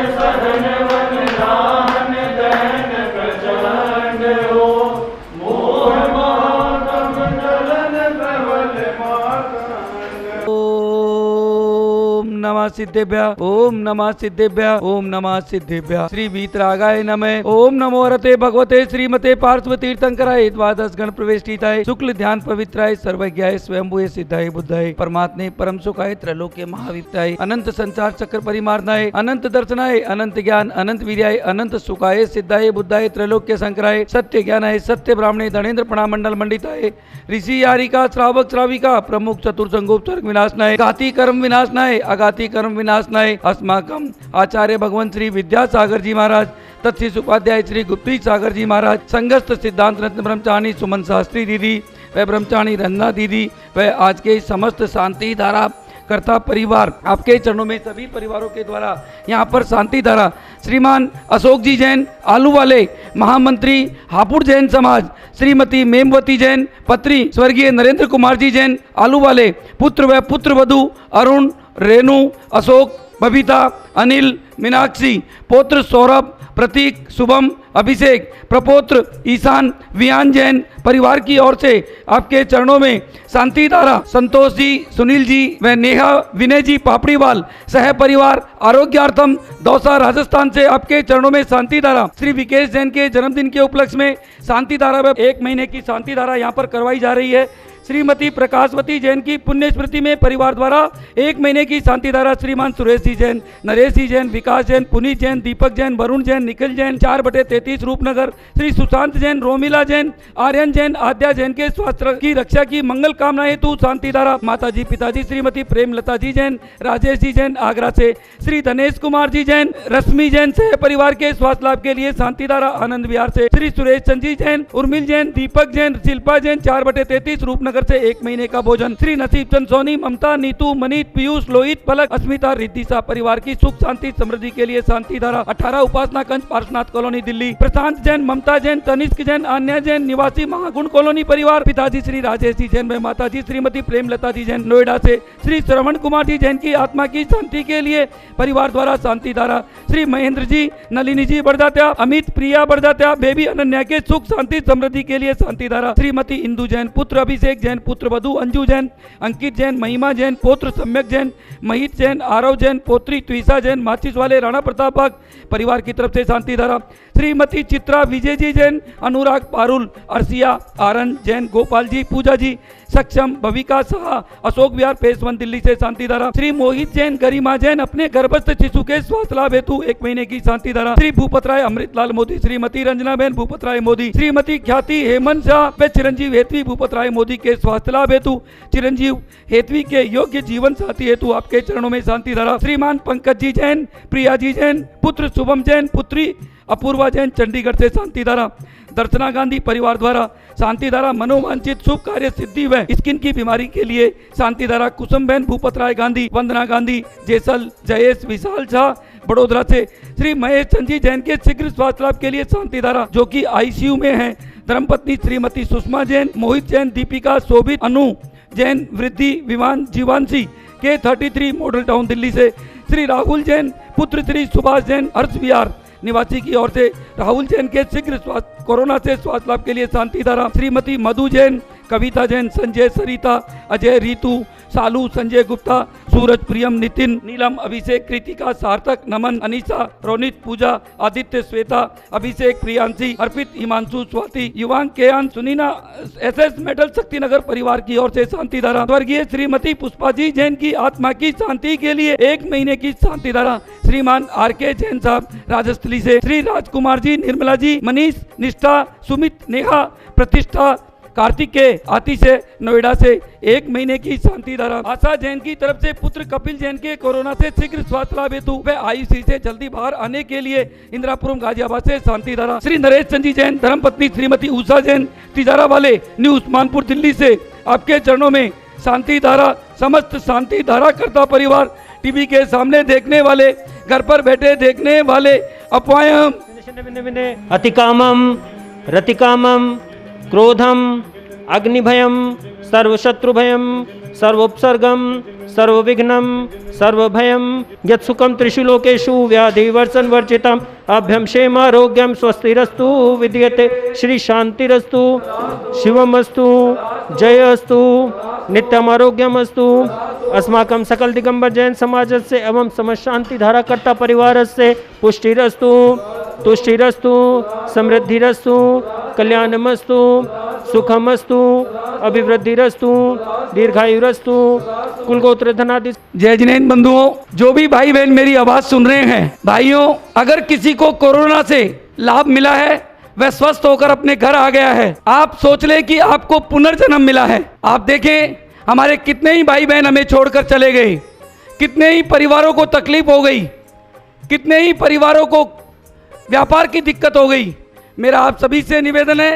सहन वन दान दहन प्रचंड हो, मोह महातम दलन प्रबल मातंग। ओम नमः सिद्धेभ्यः, ओम नमः सिद्धेभ्यः, ओम नमः सिद्धेभ्यः। श्री वीतरागाय नमः। ओम नमो रते भगवते श्रीमते पार्श्व तीर्थंकराय द्वादश गण प्रवेष्टिताय शुक्ल ध्यान पवित्राय सर्वज्ञाय स्वयंभुये सिद्धाय बुद्धाय परमात्मे परम सुखाय त्रैलोक्य महावित्ताय अनंत संचार चक्र परिमार्णाय अनंत दर्शनाय अनंत ज्ञान अनंत वीर्याय अनंत सुखाय सिद्धाय बुद्धाय त्रैलोक्य संकराय सत्य ज्ञानाय सत्य ब्राह्मणे धनेन्द्र प्रणामंडल मंडिताय ऋषि यारिका श्रावक श्राविका प्रमुख चतुर्संगोपसर्ग विनाशनाय घाती कर्म विनाशनाय अघाती कर्म विनाशनाय अस्माकम आचार्य भगवान श्री विद्यासागर जी महाराज तत्शीष उपाध्याय श्री गुप्ती सागर जी महाराज संघस्थ सिद्धांत रत्न ब्रह्मचारी सुमन शास्त्री दीदी व ब्रह्मचारी रंजना दीदी व आज के समस्त शांति धारा कर्ता परिवार आपके चरणों में सभी परिवारों के द्वारा यहाँ पर शांति धारा श्रीमान अशोक जी जैन आलू वाले महामंत्री हापुड़ जैन समाज श्रीमती मेमवती जैन पत्री स्वर्गीय नरेंद्र कुमार जी जैन आलू वाले पुत्र व पुत्र वधु अरुण रेणु अशोक बबीता अनिल मीनाक्षी पौत्र सौरभ प्रतीक शुभम अभिषेक प्रपौत्र ईशान वियान जैन परिवार की ओर से आपके चरणों में शांति धारा संतोष जी सुनील जी व नेहा विनय जी पापड़ीवाल सह परिवार आरोग्यार्थम दौसा राजस्थान से आपके चरणों में शांति धारा श्री विकेश जैन के जन्मदिन के उपलक्ष्य में शांति धारा व 1 महीने की शांति धारा यहाँ पर करवाई जा रही है। श्रीमती प्रकाशवती जैन की पुण्य स्मृति में परिवार द्वारा 1 महीने की शांति धारा श्रीमान सुरेश जी जैन नरेश जी जैन विकास जैन पुनीत जैन दीपक जैन वरुण जैन निखिल जैन 4/33 रूपनगर श्री सुशांत जैन रोमिला जैन आर्यन जैन आद्या जैन के स्वास्थ्य की रक्षा की मंगल कामना हेतु शांति धारा माताजी पिताजी श्रीमती प्रेमलता जी जैन राजेश जी जैन आगरा से श्री धनेश कुमार जी जैन रश्मि जैन से परिवार के स्वास्थ्य लाभ के लिए शांति धारा आनंद विहार से श्री सुरेश चंद जी जैन उर्मिल जैन दीपक जैन शिल्पा जैन 4/33 रूपनगर से 1 महीने का भोजन श्री नसीब चंद सोनी ममता नीतू मनीत पीयूष लोहित पलक अस्मिता रिद्धिसा परिवार की सुख शांति समृद्धि के लिए शांति धारा 18 उपासना कंज पार्श्वनाथ कॉलोनी दिल्ली प्रशांत जैन ममता जैन तनिष्क जैन आन्या जैन निवासी महागुण कॉलोनी परिवार पिताजी श्री राजेश जी जैन व माताजी श्रीमती प्रेमलता जी जैन नोएडा से श्री श्रवण कुमार जी जैन की आत्मा की शांति के लिए परिवार द्वारा शांति धारा श्री महेंद्र जी नलिनी जी बड़दात्या अमित प्रिया बड़दात्या बेबी अनन्या के सुख शांति समृद्धि के लिए शांति धारा श्रीमती इंदु जैन पुत्र अभिषेक जैन पुत्र वधु अंजू जैन अंकित जैन महिमा जैन पौत्र सम्यक जैन महित जैन आरव जैन पौत्री त्विषा जैन माचिस वाले राणा प्रताप बाग परिवार की तरफ से शांति धारा श्रीमती चित्रा विजय जी जैन अनुराग पारुल अर्सिया आरन जैन गोपाल जी पूजा जी सक्षम भविका शाह अशोक विहार फेस 1 दिल्ली से शांति धारा श्री मोहित जैन गरिमा जैन अपने गर्भस्थ शिशु के स्वास्थ्य लाभ हेतु 1 महीने की शांति धारा श्री भूपत राय अमृतलाल मोदी श्रीमती रंजना बहन भूपत राय मोदी श्रीमती ख्याति हेमंत शाह व चिरंजीव हेतवी भूपत राय मोदी के स्वास्थ्य लाभ हेतु चिरंजीव हेतवी के योग्य जीवन साथी हेतु आपके चरणों में शांति धारा श्रीमान पंकज जी जैन प्रिया जी जैन पुत्र शुभम जैन पुत्री अपूर्वा जैन चंडीगढ़ से शांति धारा दर्शना गांधी परिवार द्वारा शांति धारा मनोवांछित शुभ कार्य सिद्धि व स्किन की बीमारी के लिए शांति धारा कुसुम बहन भूपत राय गांधी वंदना गांधी जयसल जयेश विशाल झा बड़ोदरा से श्री महेश चंद जैन के शीघ्र स्वास्थ्य लाभ के लिए शांति धारा जो कि आईसीयू में है धर्मपत्नी श्रीमती सुषमा जैन मोहित जैन दीपिका शोभित अनु जैन वृद्धि विमान जीवांशी के 33 मॉडल टाउन दिल्ली से श्री राहुल जैन पुत्र श्री सुभाष जैन हर्ष विहार निवासी की ओर से राहुल जैन के शीघ्र कोरोना से स्वास्थ्य लाभ के लिए शांति धारा श्रीमती मधु जैन कविता जैन संजय सरिता अजय रीतू सालू संजय गुप्ता सूरज प्रियम नितिन नीलम अभिषेक कृतिका सार्थक नमन अनीसा रोनित पूजा आदित्य श्वेता अभिषेक प्रियांशी अर्पित हिमांशु स्वाति युवांग केयान सुनीना एसएस मेडल शक्तिनगर परिवार की ओर से शांति धारा स्वर्गीय श्रीमती पुष्पा जी जैन की आत्मा की शांति के लिए 1 महीने की शांति धारा श्रीमान आर.के. जैन साहब राजस्थली से श्री राजकुमार जी निर्मला जी मनीष निष्ठा सुमित नेहा प्रतिष्ठा कार्तिक के आती से नोएडा से 1 महीने की शांति धारा आशा जैन की तरफ से पुत्र कपिल जैन के कोरोना से शीघ्र स्वास्थ्य लाभ हेतु व आईसीयू से जल्दी बाहर आने के लिए इंदिरापुरम गाजियाबाद से शांति धारा श्री नरेश चंद जैन धर्मपत्नी श्रीमती उषा जैन तिजारा वाले न्यू उस्मानपुर दिल्ली से आपके चरणों में शांति धारा समस्त शांति धारा करता परिवार टीवी के सामने देखने वाले घर पर बैठे देखने वाले अफवाह अतिकामम रतिकामम क्रोधम अग्निभयम सर्वशत्रुभयम सर्वोपसर्गम सर्वविघ्नं सर्वभयं यत्सुखं त्रिषु लोकेषु व्याधिवर्षं वर्जितम् अभ्यं क्षेमारोग्यं स्वस्तिरस्तु विद्यते श्री शांतिरस्तु शिवमस्तु जयस्तु नित्यम आरोग्यमस्तु अस्माकं सकल दिगंबर जैन समाज से एवं समस्त शांति धारा कर्ता परिवार से पुष्टिरस्तु तुष्टिरस्तु समृद्धिरस्तु कल्याणमस्तु सुखमस्तु अभिवृद्धिरस्तु दीर्घायुरस्तु कुलगोत्र धनादि। जय जिनेंद्र बंधुओं, जो भी भाई बहन मेरी आवाज सुन रहे हैं, भाइयों, अगर किसी को कोरोना से लाभ मिला है, वह स्वस्थ होकर अपने घर आ गया है, आप सोच ले कि आपको पुनर्जन्म मिला है। आप देखें हमारे कितने ही भाई बहन हमें छोड़कर चले गए, कितने ही परिवारों को तकलीफ हो गई, कितने ही परिवारों को व्यापार की दिक्कत हो गई। मेरा आप सभी से निवेदन है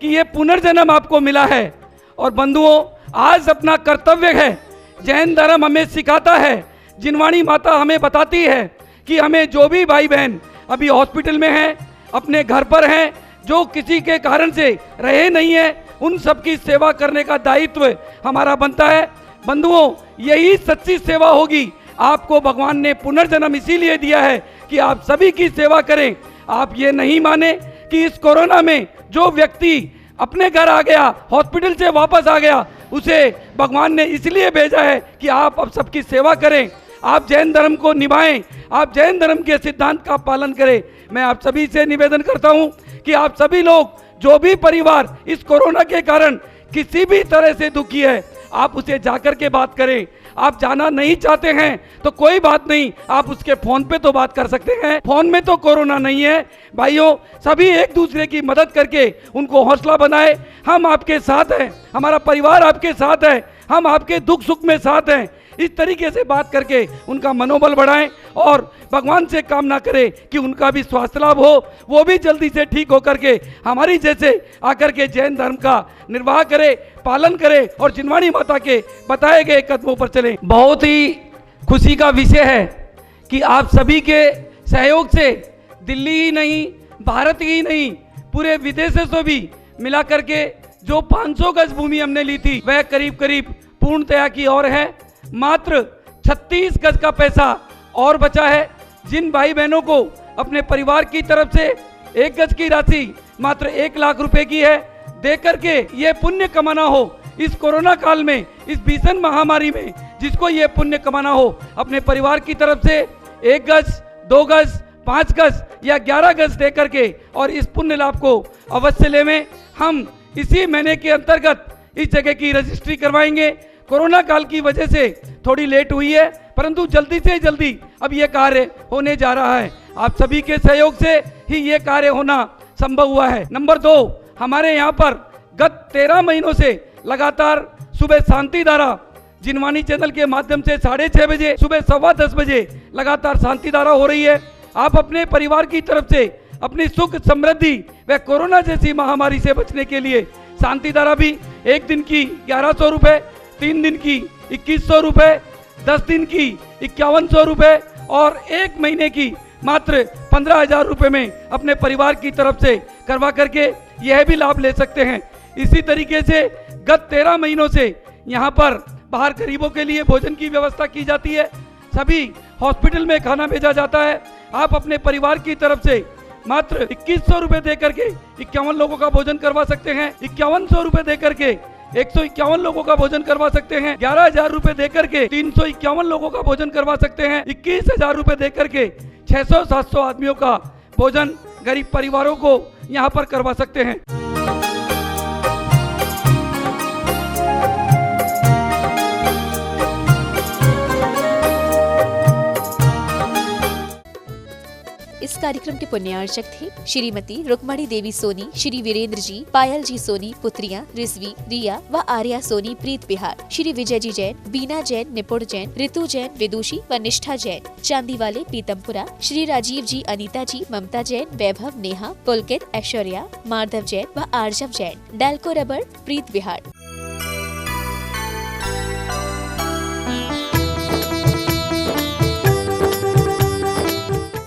कि ये पुनर्जन्म आपको मिला है। और बंधुओं, आज अपना कर्तव्य है, जैन धर्म हमें सिखाता है, जिनवाणी माता हमें बताती है कि हमें जो भी भाई बहन अभी हॉस्पिटल में हैं, अपने घर पर हैं, जो किसी के कारण से रहे नहीं है, उन सब की सेवा करने का दायित्व हमारा बनता है। बंधुओं, यही सच्ची सेवा होगी। आपको भगवान ने पुनर्जन्म इसीलिए दिया है कि आप सभी की सेवा करें। आप ये नहीं माने कि इस कोरोना में जो व्यक्ति अपने घर आ गया, हॉस्पिटल से वापस आ गया, उसे भगवान ने इसलिए भेजा है कि आप अब सबकी सेवा करें, आप जैन धर्म को निभाएं, आप जैन धर्म के सिद्धांत का पालन करें। मैं आप सभी से निवेदन करता हूं कि आप सभी लोग, जो भी परिवार इस कोरोना के कारण किसी भी तरह से दुखी है, आप उसे जाकर के बात करें। आप जाना नहीं चाहते हैं तो कोई बात नहीं, आप उसके फोन पे तो बात कर सकते हैं, फोन में तो कोरोना नहीं है। भाइयों, सभी एक दूसरे की मदद करके उनको हौसला बनाए। हम आपके साथ हैं, हमारा परिवार आपके साथ है, हम आपके दुख सुख में साथ हैं। इस तरीके से बात करके उनका मनोबल बढ़ाएं और भगवान से कामना करें कि उनका भी स्वास्थ्य लाभ हो, वो भी जल्दी से ठीक होकर के हमारी जैसे आकर के जैन धर्म का निर्वाह करे, पालन करे और जिनवाणी माता के बताए गए कदमों पर चलें। बहुत ही खुशी का विषय है कि आप सभी के सहयोग से दिल्ली ही नहीं, भारत ही नहीं, पूरे विदेशों से भी मिला करके जो 500 गज भूमि हमने ली थी, वह करीब करीब पूर्णतया की ओर है। मात्र 36 गज का पैसा और बचा है। जिन भाई बहनों को अपने परिवार की तरफ से 1 गज की राशि मात्र 1 लाख रुपए की है, दे करके ये पुण्य कमाना हो इस कोरोना काल में, इस भीषण महामारी में, जिसको ये पुण्य कमाना हो, अपने परिवार की तरफ से 1 गज, 2 गज, 5 गज या 11 गज दे करके और इस पुण्य लाभ को अवश्य लें। हम इसी महीने के अंतर्गत इस जगह की रजिस्ट्री करवाएंगे। कोरोना काल की वजह से थोड़ी लेट हुई है, परंतु जल्दी से जल्दी अब ये कार्य होने जा रहा है। आप सभी के सहयोग से ही ये कार्य होना संभव हुआ है। नंबर 2, हमारे यहाँ पर गत 13 महीनों से लगातार सुबह शांति धारा जिनवाणी चैनल के माध्यम से 6:30 बजे, सुबह 10:15 बजे लगातार शांति धारा हो रही है। आप अपने परिवार की तरफ से अपनी सुख समृद्धि व कोरोना जैसी महामारी से बचने के लिए शांति धारा भी 1 दिन की 1100 रुपये, 3 दिन की 2100 रुपये, 10 दिन की 5100 रुपये और 1 महीने की मात्र 15,000 रुपये में अपने परिवार की तरफ से करवा करके यह भी लाभ ले सकते हैं। इसी तरीके से गत 13 महीनों से यहाँ पर बाहर गरीबों के लिए भोजन की व्यवस्था की जाती है। सभी हॉस्पिटल में खाना भेजा जाता है। आप अपने परिवार की तरफ से मात्र 2100 रुपये दे करके 51 लोगों का भोजन करवा सकते हैं। 5100 रुपये दे करके 151 लोगों का भोजन करवा सकते हैं। 11,000 रुपए देकर के 351 लोगों का भोजन करवा सकते हैं। 21,000 रुपए देकर के 600-700 आदमियों का भोजन गरीब परिवारों को यहाँ पर करवा सकते हैं। इस कार्यक्रम के पुण्यार्चक थे श्रीमती रुक्मणी देवी सोनी, श्री वीरेंद्र जी, पायल जी सोनी, पुत्रियां रिजवी, रिया व आर्या सोनी प्रीत बिहार, श्री विजय जी जैन, बीना जैन, निपुण जैन, ऋतु जैन, विदुषी व निष्ठा जैन, चांदीवाले पीतमपुरा, श्री राजीव जी, अनीता जी, ममता जैन, वैभव, नेहा, पुलकित, ऐश्वर्या, माधव जैन व आर्जव जैन, डेल्को रबर, प्रीत बिहार।